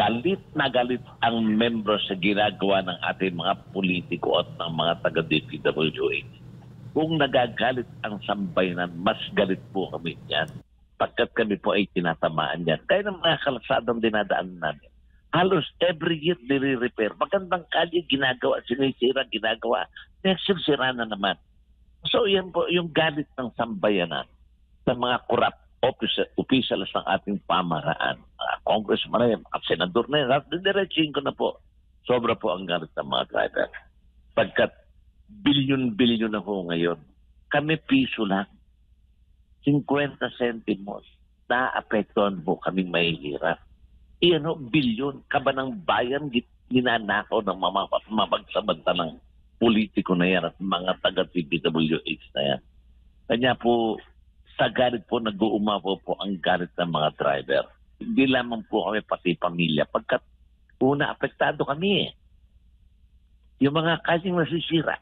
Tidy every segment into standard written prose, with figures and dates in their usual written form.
galit na galit ang membro sa ginagawa ng ating mga politiko at ng mga taga-DPWH. Kung nagagalit ang sambayanan, mas galit po kami yan. Pagkat kami po ay tinatamaan yan. Kaya ng mga kalsadang dinadaan namin, halos every year nire-repair. Magandang kalye ginagawa, sinisira ginagawa. Next year sira na naman. So yan po yung galit ng sambayanan sa mga corrupt officials ng ating pamaraan. Congressman na yan, senador na yan. Diretsuhin ko na po. Sobra po ang galit ng mga driver. Pagkat bilyon-bilyon na po ngayon. Kami piso lang. 50 centimos. Naapektuhan po kaming mahihirap. Iyan o, bilyon. Kaba ng bayan, ginanakaw ng mabagsabantanang politiko na yan at mga taga-TPWH na yan. Kanya po, sa galit po, nag-uumapo po ang galit ng mga driver. Hindi lamang po kami, pati pamilya. Pagkat una, apektado kami eh. Yung mga kalyeng nasisira.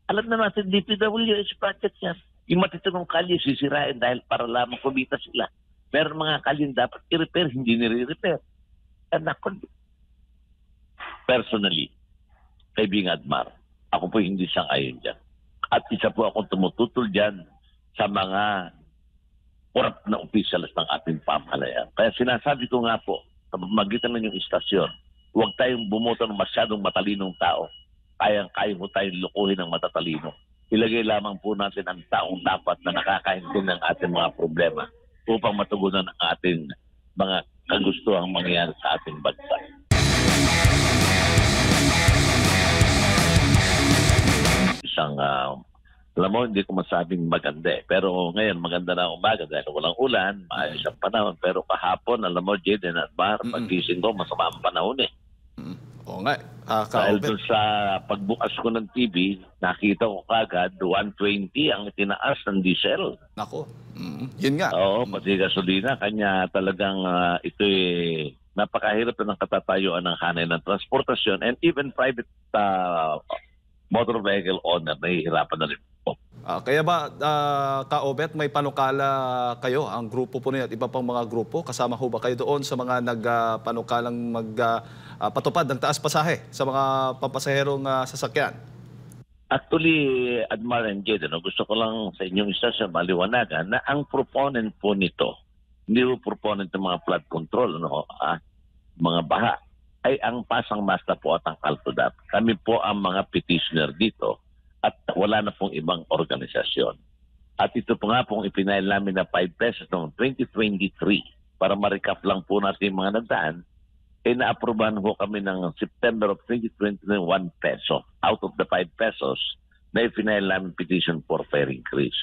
Alam na natin, DPWH project yan. Yung matitinong kalye, sisirain dahil para lamang kumita sila. Pero mga kalyeng dapat i-repair, hindi nire-repair. Ako, personally, kaibigan Admar, ako po hindi sang-ayon dyan. At isa po akong tumututol dyan sa mga corrupt na officials ng ating pamahalaan. Kaya sinasabi ko nga po, sa magitan ng yung istasyon, huwag tayong bumoto ng masyadong matalinong tao. Kaya mo tayong lukuhin ng matatalino. Ilagay lamang po natin ang taong dapat na nakakaintindi ng ating mga problema upang matugunan ang ating mga kagustuhang mangyayari sa ating bansa. Isang, alam mo, hindi ko masabing maganda eh. Pero ngayon, maganda na ang umaga dahil walang ulan, maayos ang panahon. Pero kahapon, alam mo, Jaden at Mar, pagkising ko, masama ang panahon eh. Oo nga. Dahil doon sa pagbukas ko ng TV, nakita ko kagad 120 ang itinaas ng diesel. Nako. Yun nga. Oo, pati gasolina. Kanya talagang ito napakahirap ng katatayuan ng hanay ng transportasyon and even private motor vehicle owner nahihirapan na rin po. Kaya ba, Ka-Obet, may panukala kayo, ang grupo po niyo at iba pang mga grupo? Kasama ho ba kayo doon sa mga nagpanukalang patupad ng taas pasahe sa mga pampasaherong sasakyan? Actually, Admar and Jade, gusto ko lang sa inyong istasyon maliwanagan na ang proponent po nito, hindi po proponent ng mga flood control, mga baha, ay ang Pasang Masta po at ang Kaltodap. Kami po ang mga petitioner dito at wala na pong ibang organisasyon. At ito po nga pong ipinail namin na 5 pesos noong 2023 para ma-recap lang po natin yung mga nagdaan, na-aprobahan po kami ng September of 2021 peso out of the 5 pesos na ipinail namin petition for fare increase.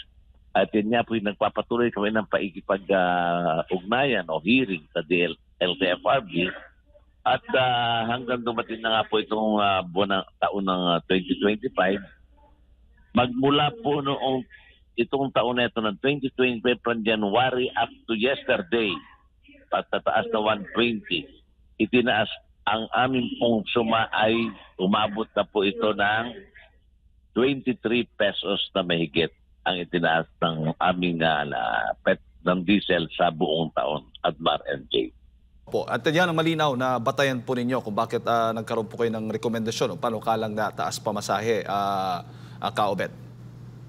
At yun nga po yung nagpapatuloy kami ng paikipag-ugnayan o hearing sa LTFRB. At hanggang dumating na nga po itong buwan ng taon ng 2025, magmula po noong itong taon na ito ng 2025 from January up to yesterday, patataas na 120, itinaas ang aming pong suma ay umabot na po ito ng 23 pesos na mahigit ang itinaas ng aming ng diesel sa buong taon, Admar and Jay. Po. At yan ang malinaw na batayan po ninyo kung bakit nagkaroon po kayo ng rekomendasyon o panukalang na taas pamasahe, Ka-Obet.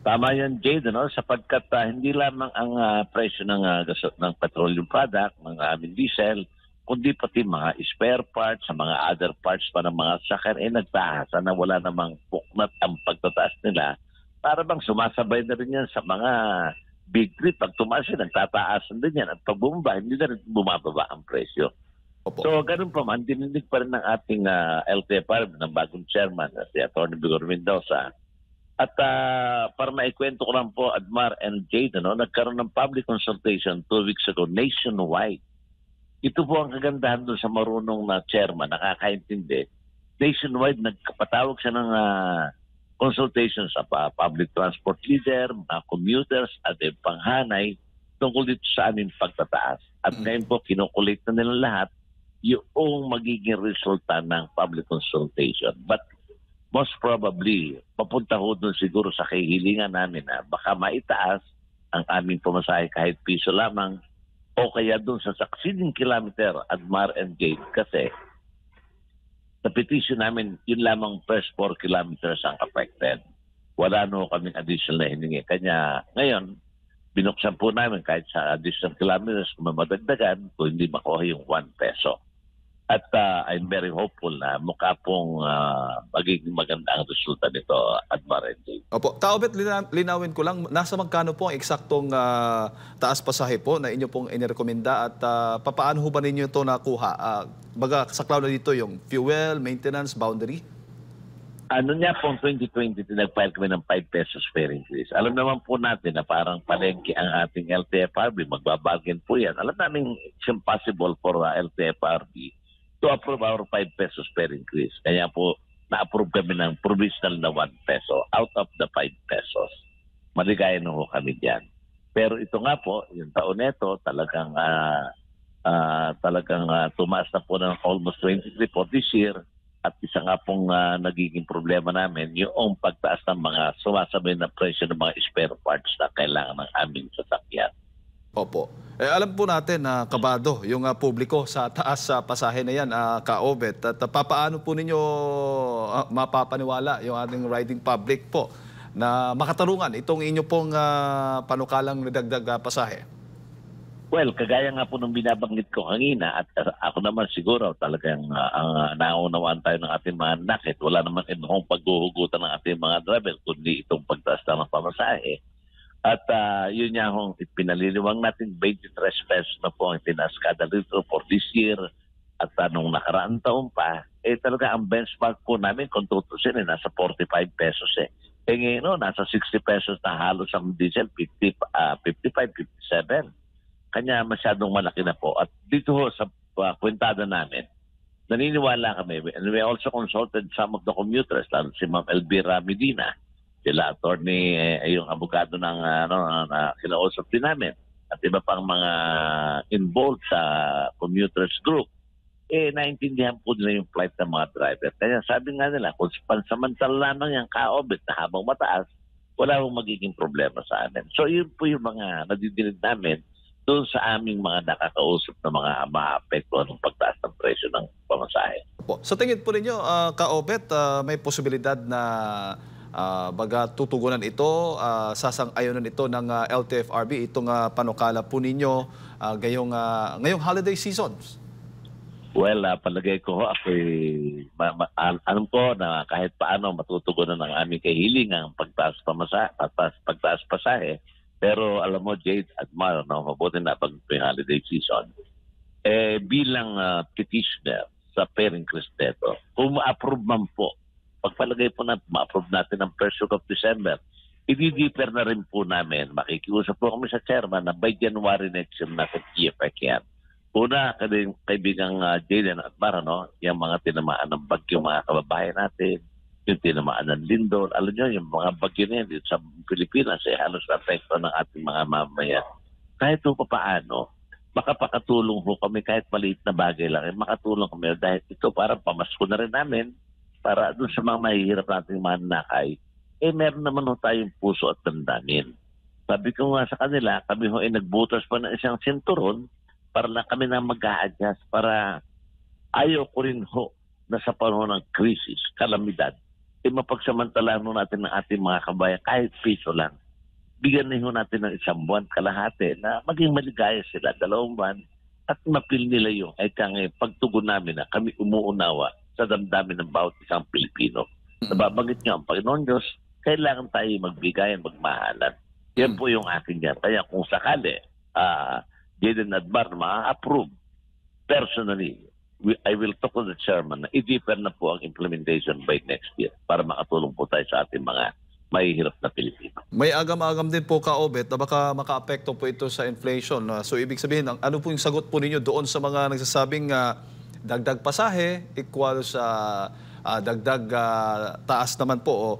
Tama yan, Jade, sapagkat hindi lamang ang presyo ng petroleum product, ng aming diesel, kundi pati mga spare parts, sa mga other parts pa ng mga sakyan, nagtaasa na wala namang puknat ang pagtataas nila. Para bang sumasabay na rin yan sa mga big three. Pag tumaas yan, nagtataasan din yan. At pag bumaba, hindi na rin bumababa ang presyo. Opo. So, ganun pa man, dininig pa rin ng ating LTFRB, ng bagong chairman, si Atty. Vigor Mendoza. At para maikwento ko lang po, Admar and Jade, nagkaroon ng public consultation 2 weeks ago nationwide. Ito po ang kagandahan doon sa marunong na chairman, nakakaintindi. Nationwide, nagpatawag siya ng consultation sa public transport leader, mga commuters, at panghanay tungkol dito sa aming pagtataas. At ngayon po, kinukulit na nila lahat yung magiging resulta ng public consultation. But most probably, papunta ho doon siguro sa kahilingan namin na baka maitaas ang aming pamasahe kahit piso lamang o kaya doon sa succeeding kilometer, Admar and Jade, kasi Sa petition namin, yun lamang first 4 kilometers ang affected. Wala no kaming additional na hiningi. Kanya ngayon, binuksan po namin kahit sa additional kilometers kung madagdagan, kung hindi makuha yung 1 peso. At I'm very hopeful na mukha pong magiging maganda ang resulta nito at Marenji. Opo, Kaobet, linawin ko lang, nasa magkano po ang eksaktong taas pasahe po na inyo pong inirekomenda at papaano ho ba ninyo ito nakuha? Baga, saklaw na dito yung fuel, maintenance, boundary? Ano niya pong 2020, nag-file kami ng 5 pesos fare increase. Alam naman po natin na parang palengke ang ating LTFRB, magbabargain po yan. Alam namin it's impossible for LTFRB to approve our 5 pesos fare increase. Kaya po, na-approve kami ng provisional na 1 peso out of the 5 pesos. Maligaya na ho kami dyan. Pero ito nga po, yung taon neto, talagang tumaas na po ng almost 23 for this year. At isa nga pong nagiging problema namin, yung pagtaas ng mga sumasabay na presyo ng mga spare parts na kailangan ng aming sasakyan. Opo. Alam po natin na kabado yung publiko sa taas sa pasahe na yan, Kaobet. At papaano po ninyo mapapaniwala yung ating riding public po na makatarungan itong inyo pong panukalang nadagdag pasahe? Well, kagaya nga po nung binabanggit ko kanina at ako naman siguro talagang ang naunawaan tayo ng ating mga nakit. Wala naman ibang paghuhugutan ng ating mga driver kundi itong pagtaas ng pamasahe. At yun nga hong pinaliliwang natin 23 pesos na po ang tinaas kada litro for this year. At nung nakaraang taon pa, talaga ang benchmark po namin kung tutusin nasa 45 pesos eh. Ngayon nasa 60 pesos na halos ang diesel, 55, 57. Kanya masyadong malaki na po. At dito sa kwentada namin, naniniwala kami. And we also consulted some of the commuters, lalo si Ma'am Elvira Medina, sila attorney, yung abogado ng kinausap din namin, at iba pang mga involved sa commuters group, naintindihan po nila yung plight ng mga driver. Kaya sabi nga nila, kung pansamantala lamang yung Kaobet na habang mataas, wala hong magiging problema sa amin. So yun po yung mga nadidinig namin doon sa aming mga nakakausap na mga maapektuhan ng pagtaas ng presyo ng pamasahe. Sa tingin po ninyo, Kaobet, may posibilidad na baga tutugunan ito, sasang-ayonan ito ng LTFRB, itong panukala po ninyo ngayong holiday seasons? Well, palagay ko alam ko na kahit paano matutugunan ng aming kahiling ang pagtaas pasahe. Pero alam mo, Jade at Mar, mabuti na pag holiday season, bilang petitioner sa fare increase neto, kung ma-approve man po, pagpalagay po na ma-approve natin ang first week of December, i-deeper na rin po namin. Makikiusap po kami sa chairman na by January next year natin i-effect yan. Una, kaibigang Jayden at Mar, yung mga tinamaan ng bagyo mga kababayan natin, yung tinamaan ng lindol, alam nyo, yung mga bagyo na yan dito sa Pilipinas, halos na-apekto ng ating mga mamayan. Kahit po paano, makapakatulong po kami kahit maliit na bagay lang, makatulong kami dahil ito parang pamasko na rin namin para doon sa mga mahihirap nating mga nakay, meron naman ho tayong puso at damdamin. Sabi ko nga sa kanila, kami ho nagbutas pa ng isang sinturon para lang kami na mag-a-adjust para ayaw ko rin ho na sa panahon ng krisis, kalamidad, mapagsamantalahan natin ng ating mga kabayan kahit piso lang. Bigyan na ho natin ng 1 buwan kalahati na maging maligaya sila 2 buwan at mapil nila yung pagtugon namin na kami umuunawa sa damdamin ng bawat isang Pilipino. Nababanggit nga ang Panginoon Diyos, kailangan tayo magbigayan, magmahalan. Yan po yung akin yan. Kaya kung sakali, Jayden Admar ma-approve personally, I will talk to the chairman na i-deeper na po ang implementation by next year para makatulong po tayo sa ating mga mahihirap na Pilipino. May agam-agam din po, Kaobet, na baka maka-apekto po ito sa inflation. So ibig sabihin, ano po yung sagot po ninyo doon sa mga nagsasabing dagdag pasahe equal sa dagdag taas naman po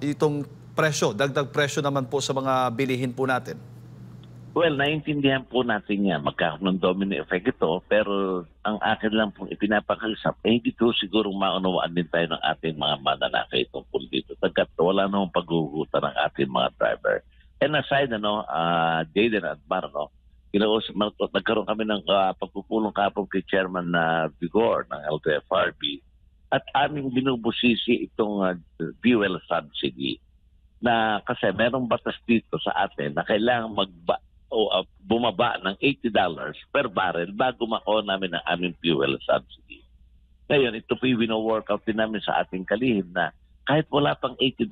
itong presyo, dagdag presyo naman po sa mga bilihin po natin? Well, naiintindihan po natin yan. Magkakaroon ng domino effect ito, pero ang akin lang pong ipinapakausap, hindi ko siguro maunawaan din tayo ng ating mga mananakay tungkol dito. Pagkat wala namang paghuhutan ng ating mga driver. And aside, Jayden at Mar, nagkaroon kami ng pagpupulong kapag kay Chairman Vigor ng LTFRB at aming binubusisi itong fuel subsidy na kasi merong batas dito sa atin na kailangan bumaba ng $80 per barrel bago makuha namin ang aming fuel subsidy. Ngayon, ito po yung wino-workout din namin sa ating kalihim na kahit wala pang $80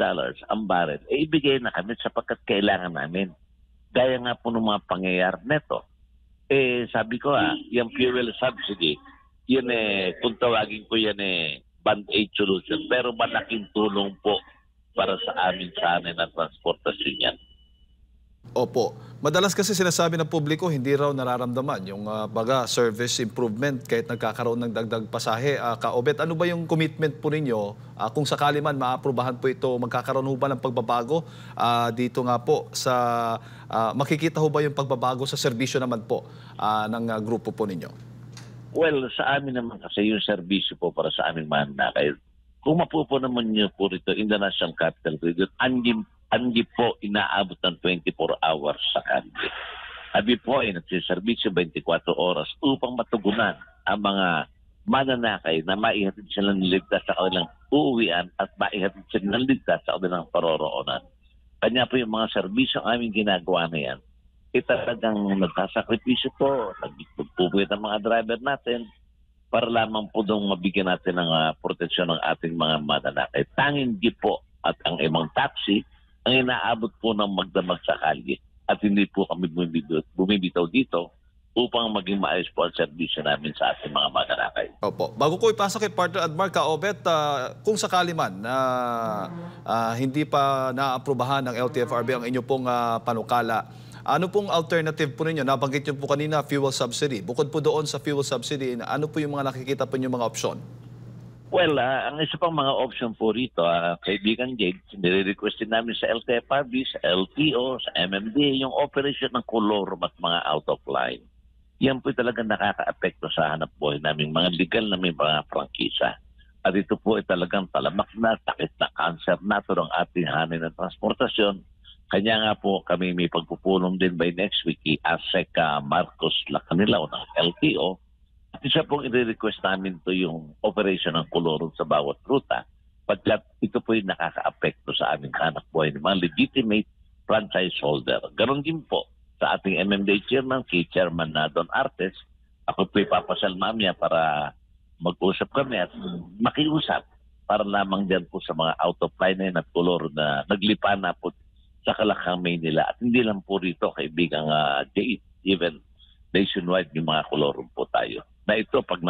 ang barrel, ibigay na kami sapagkat kailangan namin. Gaya nga po ng mga pangyayari neto. Sabi ko yung fuel subsidy, yun kung tawagin ko yan band-aid solution, pero malaking tulong po para sa amin sana na transportasyon yan. Opo. Madalas kasi sinasabi ng publiko, hindi raw nararamdaman yung service improvement kahit nagkakaroon ng dagdag pasahe. Ka-Obet, ano ba yung commitment po ninyo kung sakali man maaprubahan po ito, magkakaroon ho ba ng pagbabago dito nga po sa makikita ho ba yung pagbabago sa serbisyo naman po ng grupo po ninyo? Well, sa amin naman kasi yung serbisyo po para sa aming mananakay, kung mapupo naman nyo po rito in the National Capital Region, hindi po inaabot ng 24 hours sa kanila. Sabi po ay nagsiservisyo 24 oras upang matugunan ang mga mananakay na maihatid sila ng ligtas sa kanilang uuwian at maihatid sila ng ligtas sa kanilang paroroonan. Kanya po yung mga serbisyo aming ginagawa na yan, talagang nagkasakripisyo po, nagpupuwit ang mga driver natin para lamang po doon mabigyan natin ng proteksyon ng ating mga mananakay. Tanging jeep po at ang ibang taxi ang inaabot po ng magdamag sa kalye at hindi po kami bumibitaw dito upang maging maayos po ang serbisyo namin sa ating mga mananakay. Opo. Bago ko ipasok kay Partner Admar, Ka-Obet, kung sakali man na hindi pa naaprubahan ng LTFRB ang inyo pong panukala, ano pong alternative po ninyo? Nabanggit niyo po kanina, fuel subsidy. Bukod po doon sa fuel subsidy, ano po yung mga nakikita po niyo mga opsyon? Well, ang isa pang mga option po rito, kaibigan Jake, nire-request din namin sa LTFRB, sa LTO, sa MMDA, yung operation ng kolorum at mga out of line. Yan po talagang nakaka-apekto sa hanap buhay namin, mga legal na may mga prangkisa. At ito po ay talagang talamak na, sakit na, cancer na ito ng ating hanay ng transportasyon. Kanya nga po kami may pagpupulong din by next week, i-ASEC Marcos Lacanilao ng LTO. At isa pong i-request namin to yung operation ng kolorum sa bawat ruta. Pagkat ito po yung nakaka-apekto sa aming hanap buhay ng mga legitimate franchise holder. Ganon din po sa ating MMDA chairman, kay Chairman Don Artes. Ako po ipapasal mamaya para mag-usap kami at makiusap para lamang dyan po sa mga out of line at kolor na naglipa na po sa Kalakang Maynila. At hindi lang po rito, kaibigang Jay, even nationwide yung mga kolorum po tayo. Na ito pag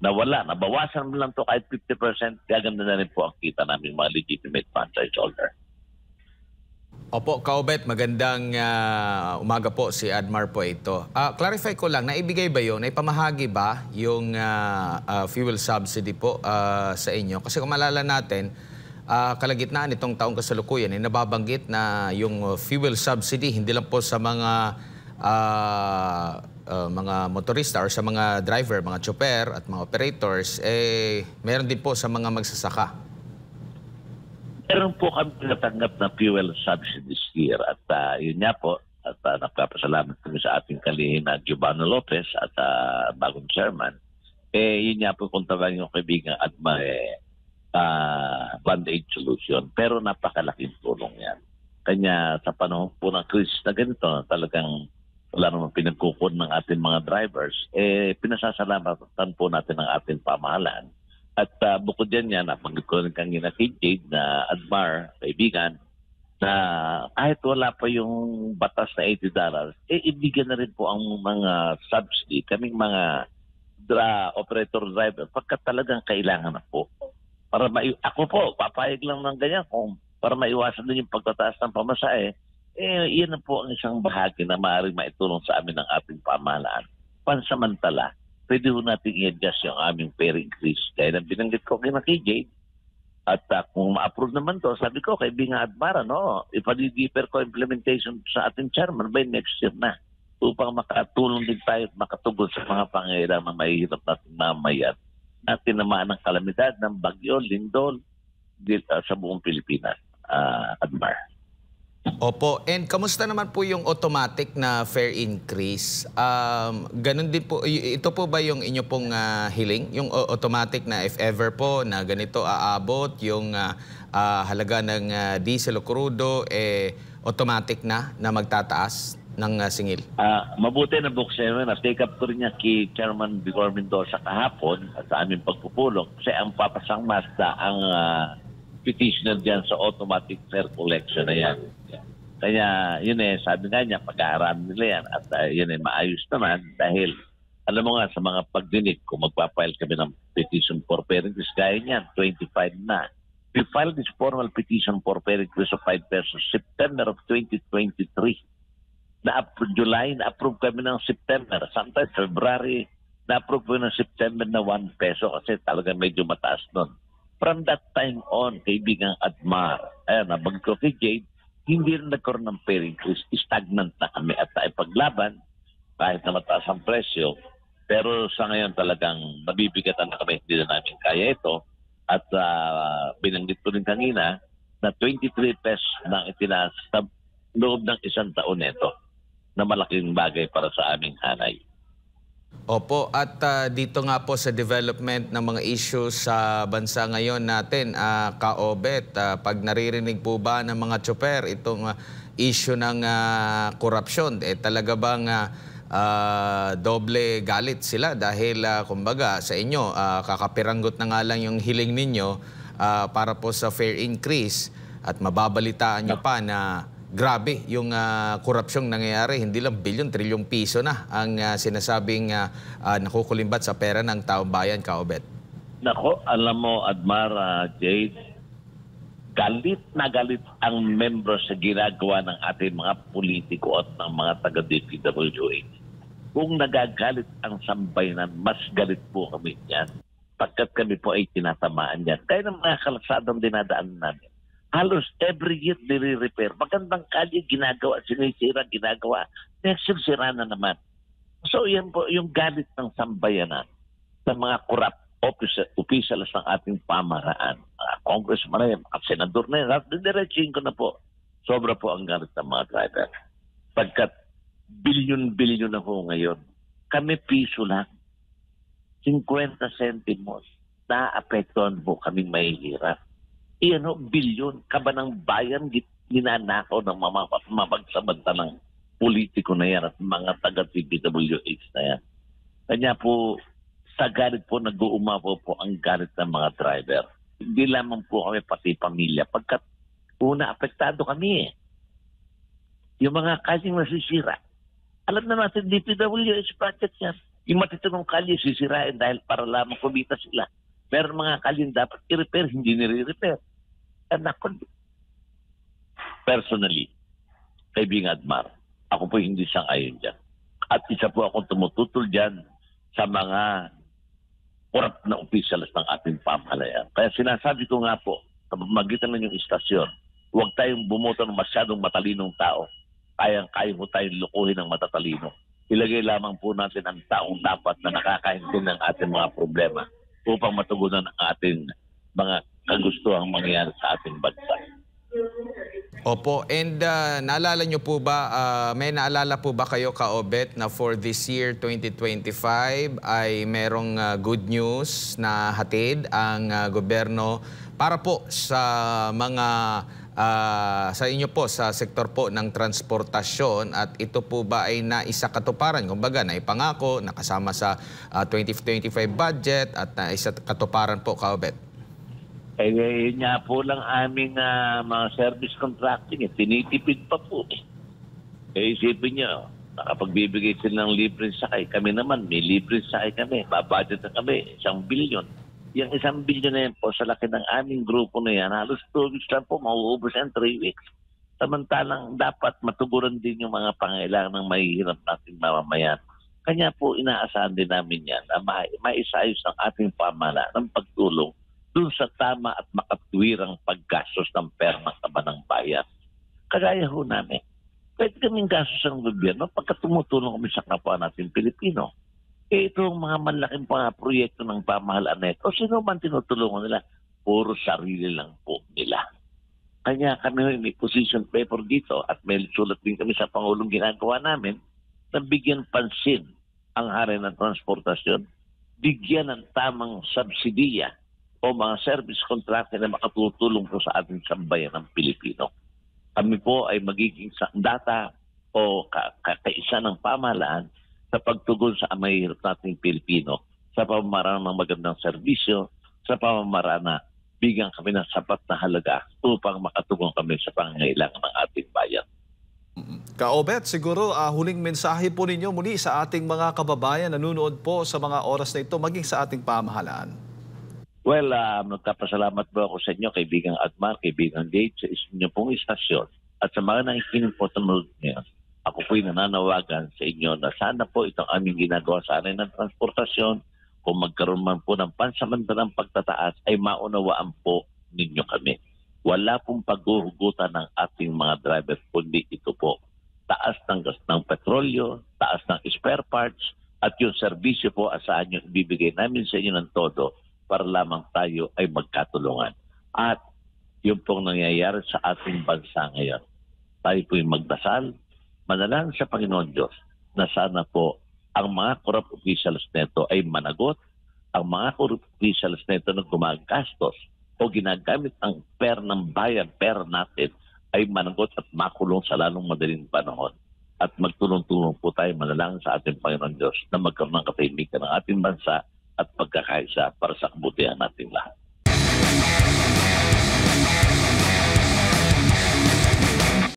nawala, nabawasan mo lang to kahit 50%, gaganda na rin po ang kita namin mga legitimate franchise holder. Opo, Ka-Obet, magandang umaga po, si Admar po ito. Clarify ko lang, naibigay ba yun, naipamahagi ba yung fuel subsidy po sa inyo? Kasi kung malala natin, kalagitnaan itong taong kasalukuyan, nababanggit na yung fuel subsidy, hindi lang po sa mga motorista or sa mga driver, mga chopper at mga operators, meron din po sa mga magsasaka. Meron po kami natanggap na fuel subsidies here at yun nga po at nagpapasalamat kami sa ating kalihim na Giovanni Lopez at bagong chairman. Yun nga po kung tawagin yung kaibigan at may band-aid solution pero napakalaking tulong yan. Kanya sa panahon po ng krisis na ganito talagang wala naman pinagkukod ng ating mga drivers, pinasasalamatan po natin ang ating pamahalaan. At bukod yan napanggit ko rin kanina kay Jade na Admar, kaibigan, na kahit wala pa yung batas na $80, ibigyan na rin po ang mga subsidy, kaming mga operator driver, pagkat talagang kailangan na po. Ako po, papayag lang ng ganyan kung para maiwasan din yung pagtataas ng pamasahe, iyan na po ang isang bahagi na maaaring maitulong sa amin ng ating pamahalaan. Pansamantala, pwede po natin i-adjust yung aming fare increase. Kaya nang binanggit ko kay KJ, at kung ma-approve naman to, sabi ko, kaibigan Admar, ipa-deeper ko implementation sa ating chairman by next year na upang makatulong din tayo at makatugol sa mga pangailangan na mahihirap natin mamayan na tinamaan ng kalamidad ng bagyo, lindol sa buong Pilipinas, Admar. Opo. And kamusta naman po yung automatic na fare increase? Ganun din po, ito po ba yung inyo pong hiling? Yung automatic na if ever po na ganito aabot, yung halaga ng diesel o crudo, automatic na magtataas ng singil? Mabuti na buksan yun. Take up ko rin niya kay Chairman Vigor Mendoza kahapon at sa aming pagpupulong. Kasi ang papasang Mazda ang petitioner dyan sa automatic fare collection na yan. Kaya yun sabi nga niya, pag-aaral nila yan at yun maayos naman dahil alam mo nga sa mga pagdinig, kung magpapile kami ng petition for fare increase, gaya niyan, 25 na. We filed this formal petition for fare increase of 5 pesos September of 2023. July, na-approve kami ng September. Sometimes February, na-approve ko ng September na 1 peso kasi talaga medyo mataas nun. From that time on, kaibigang Admar, nabagko kay Jade, hindi rin nagkaroon ng fare increase. Stagnant na kami at paglaban kahit na mataas ang presyo. Pero sa ngayon talagang nabibigatan na kami. Hindi na namin kaya ito. At binanggit ko rin kanina na 23 pesos nang itinaas sa loob ng isang taon nito na malaking bagay para sa aming hanay. Opo, at dito nga po sa development ng mga issues sa bansa ngayon natin, Ka-Obet, pag naririnig po ba ng mga tsoper itong issue ng korupsyon, talaga bang doble galit sila dahil kumbaga sa inyo, kakapiranggot na nga lang yung hiling ninyo para po sa fare increase at mababalitaan nyo pa na grabe yung korupsyong nangyayari. Hindi lang bilyon, trilyong piso na ang sinasabing nakukulimbat sa pera ng taong bayan, Ka-Obet. Nako, alam mo, Admar, Jade, galit na galit ang membro sa ginagawa ng ating mga politiko at ng mga taga-DPWH. Kung nagagalit ang sambayanan, mas galit po kami yan. Pagkat kami po ay tinatamaan yan. Kaya ng mga kalsadang dinadaan namin, halos every year nire-repair. Magandang kalye ginagawa, sinisira ginagawa. Next year sira na naman. So yan po yung galit ng sambayanan sa mga corrupt officials ng ating pamaraan. Congressman na yan, senador na yan. Diretsuhin ko na po. Sobra po ang galit ng mga driver. Pagkat bilyon-bilyon na po ngayon. Kami piso lang. 50 centimos. Naapektuhan po kaming mahihirap. Bilyon, kaba ng bayan, ginanakaw ng mamagsabanta ng politiko na yan at mga taga-TPWH na yan. Kanya po, sa galit po, nag-uumapo po ang galit ng mga driver. Hindi lamang po kami, pati pamilya. Pagkat una, apektado kami Yung mga kalyeng nasisira. Alam na natin, DPWH project yan. Yung matitinong kalye, sisirain dahil para lamang kumita sila. Meron mga kalyeng dapat i-repair, hindi nire-repair. Ako, personally, kaibigan Admar, ako po hindi sang-ayon dyan. At isa po akong tumututol dyan sa mga corrupt na officials ng ating pamahalaan. Kaya sinasabi ko nga po, sa magitan ng yung istasyon, huwag tayong bumuto ng masyadong matalinong tao. Kayang-kaya mo tayong lukuhin ng matatalino. Ilagay lamang po natin ang taong dapat na nakakaintindi ng ating mga problema upang matugunan ang ating mga kagustuhang mangyayari sa ating bansa. Opo, and naalala nyo po ba, may naalala po ba kayo, Ka-Obet, na for this year 2025 ay merong good news na hatid ang gobyerno para po sa mga sa inyo po sa sektor po ng transportasyon, at ito po ba ay naisakatuparan, kumbaga naipangako, nakasama sa 2025 budget at naisakatuparan po, Ka-Obet? Yun nga po lang aming mga service contracting. Tinitipid pa po. Isipin nyo, nakapagbibigay sila ng libreng sakay. Kami naman, may libreng sakay kami. Babudget na kami, 1 bilyon. Yung 1 bilyon na yan po, sa laki ng aming grupo na yan, halos 2 weeks lang po, mauubos yan 3 weeks. Samantalang dapat matuguran din yung mga pangailangan ng mahihirap nating mamamayan. Kanya po, inaasahan din namin yan na maisayos ng ating pamahalaan ng pagtulong dun sa tama at makatwirang paggastos ng pera ng kaban ng bayan. Kagaya ho namin, pwede kaming gastos ng gobyerno pagka tumutulong kami sa kapwa natin Pilipino. Itong mga malaking proyekto ng pamahalaan na ito, sino man tinutulungan nila, puro sarili lang po nila. Kanya kami may position paper dito at may sulat din kami sa Pangulong ginagawa namin na bigyan pansin ang hari ng transportasyon, bigyan ng tamang subsidiya o mga service contract na makatutulong po sa ating sambayan ng Pilipino. Kami po ay magiging data o kaisa ng pamahalaan sa pagtugon sa mahihirap nating Pilipino sa pamamaraan ng magandang serbisyo, sa pamamaraan na bigyan kami ng sapat na halaga upang makatugon kami sa pangangailangan ng ating bayan. Ka-Obet, siguro huling mensahe po ninyo muli sa ating mga kababayan nanonood po sa mga oras na ito, maging sa ating pamahalaan. Well, nagkapasalamat po ako sa inyo, kaibigang Admar, kaibigang Gage, sa inyo pong istasyon. At sa mga nakikinig po sa mga ngayon, ako po'y nananawagan sa inyo na sana po itong aming ginagawa sa atin ng transportasyon, kung magkaroon man po ng pansamantalang pagtataas, ay maunawaan po ninyo kami. Wala pong paghuhugutan ng ating mga driver, kundi ito po. Taas ng gas ng petrolyo, taas ng spare parts, at yung serbisyo po asaan nyo ibibigay namin sa inyo ng todo para lamang tayo ay magkatulungan. At yung pong nangyayari sa ating bansa ngayon. Tayo po'y magdasal, manalangin sa Panginoon Diyos na sana po ang mga corrupt officials nito ay managot, ang mga corrupt officials nito na gumagastos o ginagamit ang pera ng bayan, pera natin, ay managot at makulong sa lalong madaling panahon. At magtulong-tulong po tayo manalangin sa ating Panginoon Diyos na magkaroon ng katahimikan ng ating bansa at pagkakaisa para sa kabutihan natin lahat.